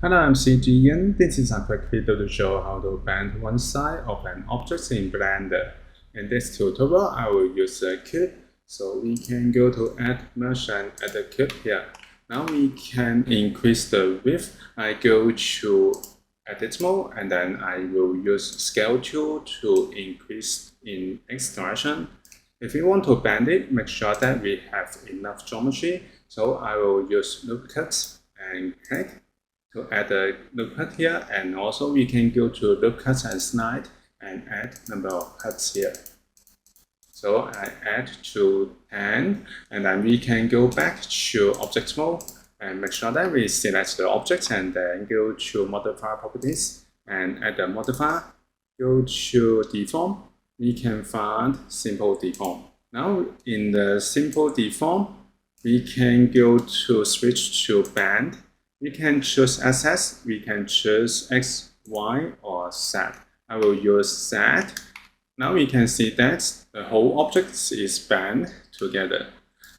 Hello, I'm CGN. This is a quick video to show how to bend one side of an object in Blender. In this tutorial, I will use a cube. So we can go to Add Mesh and add a cube here. Now we can increase the width. I go to Edit mode and then I will use Scale tool to increase in X direction. If you want to bend it, make sure that we have enough geometry. So I will use Lopp Cuts and click to add a loop cut here, and also we can go to loop cuts and slide and add number of cuts here. So I add to 10, and then we can go back to object mode and make sure that we select the object and then go to modifier properties and add a modifier. Go to deform. We can find simple deform. Now in the simple deform, we can go to switch to bend. We can choose axis, we can choose X, Y, or Z. I will use Z. Now we can see that the whole object is bent together.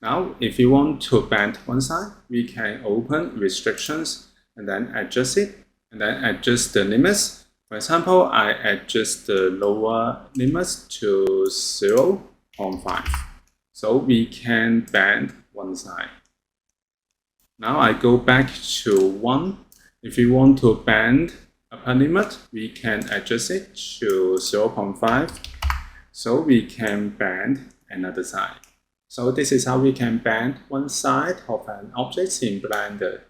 Now, if you want to bend one side, we can open restrictions and then adjust it, and then adjust the limits. For example, I adjust the lower limits to 0.5. So we can bend one side. Now I go back to 1. If you want to bend upper limit, we can adjust it to 0.5. So we can bend another side. So this is how we can bend one side of an object in Blender.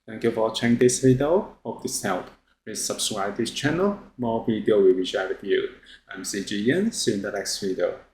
Thank you for watching this video. Hope this helped. Please subscribe this channel. More video will be shared with you. I'm CGN. See you in the next video.